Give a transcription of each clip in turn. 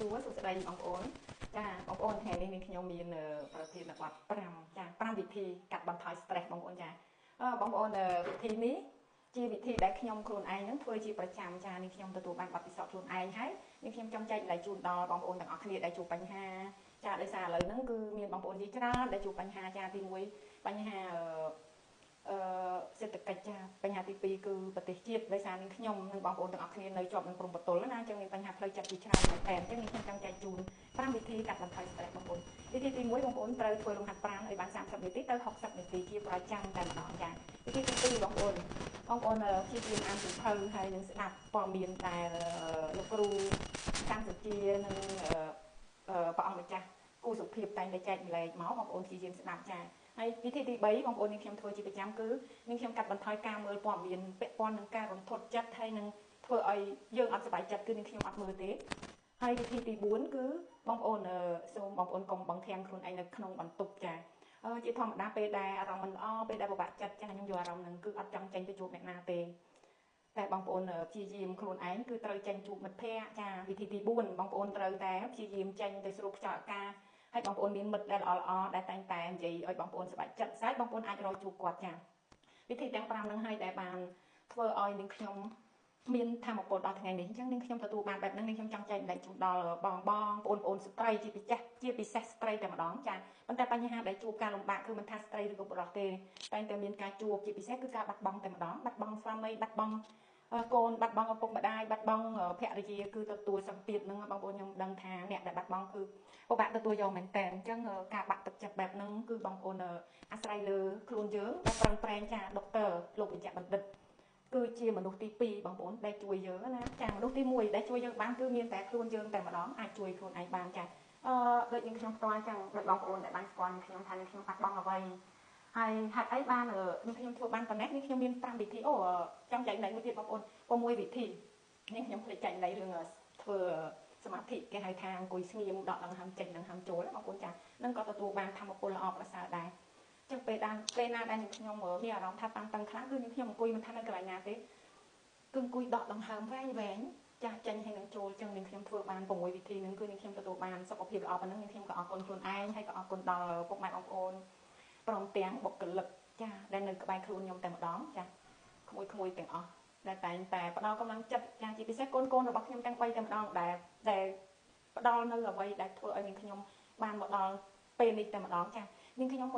សួរសួស្តីបងប្អូនចាបងប្អូនថ្ងៃនេះនាងខ្ញុំមានប្រធានបទ5ចា5វិធីកាត់បន្ថយ stress បងប្អូនចាបងប្អូនវិធីនេះជាវិធីដែលខ្ញុំខ្លួនឯងនឹងធ្វើជាប្រចាំចានាងខ្ញុំទទួលបានបទពិសោធន៍ខ្លួនឯងហើយនាងខ្ញុំចង់ចែកឡើងជូនដល់បងប្អូនទាំងអស់គ្នាដែលជួបបញ្ហាចាដោយសារឥឡូវហ្នឹងគឺមានបងប្អូនជាច្រើនដែលជួបបញ្ហាចាទី1បញ្ហាសេដ្ឋកិច្ចចាបញ្ហាទី2គឺប្រទេសជាតិដោយសារនាងខ្ញុំនិងបងប្អូនទាំងអស់គ្នានៅជាប់នឹងព្រំប្រទល់ណាអញ្ចឹងមានបញ្ហាផ្លូវចិត្តជាច្រើនមែនតើអញ្ចឹងនាងខ្ញុំចង់ចែកជូន5វិធីកាត់បន្ថយ stress បងប្អូនវិធីទី1បងប្អូនត្រូវធ្វើរង្ហាត់ប្រាណឲ្យបាន30នាទីទៅ60នាទីជាប្រចាំតែម្ដងចាវិធីទី2បងប្អូនព្យាយាមអានសៀវភៅហើយនឹងស្ដាប់ព័ត៌មានដែលលោកគ្រូកម្មវិជានិងព្រះអង្គម្ចាស់គូសុភាពតែងតែចែកម្លែកមកបងប្អូនព្យាយាមស្ដាប់ចាហើយវិធីទី3បងប្អូននាងខ្ញុំធ្វើជាប្រចាំគឺនាងខ្ញុំកាត់បន្ថយការមើលព័ត៌មានពាក់ព័ន្ធនឹងការរំភើបចិត្តហើយនឹងធ្វើឲ្យយើងអត់សប្បាយចិត្តគឺនាងខ្ញុំអត់មើលទេហើយវិធីទី4គឺបងប្អូនសូមបងប្អូនកុំបង្ខាំងខ្លួនឯងនៅក្នុងបន្ទប់ចាជាធម្មតាពេលដែលអារម្មណ៍មិនល្អពេលដែលពិបាកចិត្តចាខ្ញុំយកអារម្មណ៍ហ្នឹងគឺអត់ចង់ចេញទៅជួបអ្នកណាទេតែបងប្អូនព្យាយាមខ្លួនឯងគឺត្រូវចេញជួបមិត្តភ័ក្តិចាវិធីទី4បងប្អូនត្រូវតែព្យាយាមចេញទៅស្រូបខ្យល់អាកាសហើយបងប្អូនមានមិត្តដែលល្អៗដែលតែងតែនិយាយឲ្យបងប្អូនសប្បាយចិត្តស្អាតបងប្អូនអាចរកជួបគាត់ចាវិធីទាំង5ហ្នឹងហើយដែលបានធ្វើឲ្យនាងខ្ញុំមានធម៌ពលដល់ថ្ងៃនេះអញ្ចឹងនាងខ្ញុំទទួលបានបែបហ្នឹងនាងខ្ញុំចង់ចែកម្លែកជូនដល់បងប្អូនស្ត្រីជាពិសេសស្ត្រីតែម្ដងចាប៉ុន្តែបញ្ហាដែលជួបការលំបាកគឺមិនថាស្ត្រីឬក៏បុរសទេតែងតែមានការជួបជាពិសេសគឺការបាត់បង់តែម្ដងបាត់បង់ស្វាមីបាត់បង់កូនបាត់បង់ឪពុកម្ដាយបាត់បង់ភរិយាគឺទទួលសម្ពាធហ្នឹងបងប្អូនខ្ញុំដឹងថាអ្នកដែលបាត់បង់គឺពិបាកទទួលយកមែនតើអញ្ចឹងការបាក់ទឹកចិត្តបែបហ្នឹងគឺបងប្អូនអាស្រ័យលើខ្លួនយើងដែលប្រឹងប្រែងចាដុកទ័រលោកវិជ្ជបណ្ឌិតគឺជាមនុស្សទី2បងប្អូនដែលជួយយើងណាចាមនុស្សទី1ដែលជួយយើងបានគឺមានតែខ្លួនយើងតែម្ដងអាចជួយខ្លួនឯងបានចាដូចយើងខ្ញុំផ្ទាល់ចឹងដូចបងប្អូនដែលបានស្គាល់ខ្ញុំថាខ្ញុំបាត់បង់អ្វីហើយហេតុអីបានខ្ញុំធ្វើបានប៉ុណ្ណេះនេះខ្ញុំមាន5វិធីចង់ចែកម្លែកមួយទៀតបងប្អូន6វិធីនេះខ្ញុំភ្លេចចែកម្លែករឿងធ្វើសមាធិគេហៅថាអង្គុយស្ងៀមដកដង្ហើមចេញដង្ហើមចូលបងប្អូនចានឹងក៏ទទួលបានធម៌ពលល្អប្រសើរដែរចឹងពេលណាដែលខ្ញុំមានអារម្មណ៍ថាតាំងតឹងខ្លាំងគឺខ្ញុំអង្គុយមិនថានៅកន្លែងណាទេគឺអង្គុយដកដង្ហើមវែងចាស់ចេញហើយនឹងចូលចឹងនាងខ្ញុំធ្វើបាន6វិធីហ្នឹងគឺនាងខ្ញុំទទួលបានសុខភាពល្អប៉ុណ្ណឹងនាងខ្ញុំក៏អរគុណខ្លួនឯងហើយក៏អរគុណដល់ពុកម៉ែបងប្អូនព្រមទាំងបុគ្គលិកចាដែលនៅក្បែរខ្លួនខ្ញុំតែម្ដងចាក្មួយទាំងអស់ដែលតែងតែផ្ដល់កម្លាំងចិត្តចាជាពិសេសកូនរបស់ខ្ញុំទាំង3តែម្ដងដែលផ្ដល់នៅអ្វីដែលធ្វើឲ្យនាងខ្ញុំបានមកដល់ពេលនេះតែម្ដងចានាងខ្ញុំ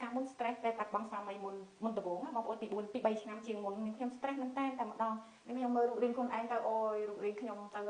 ការមុន stress ដែលបាត់បង់ស្វាមីមុនដំបូងបងប្អូនពី3ឆ្នាំជាងមុននាងខ្ញុំ stress មែនតែម្ដងនាងខ្ញុំមើលរូបរាងខ្លួនឯងទៅអូយរូបរាងខ្ញុំទៅ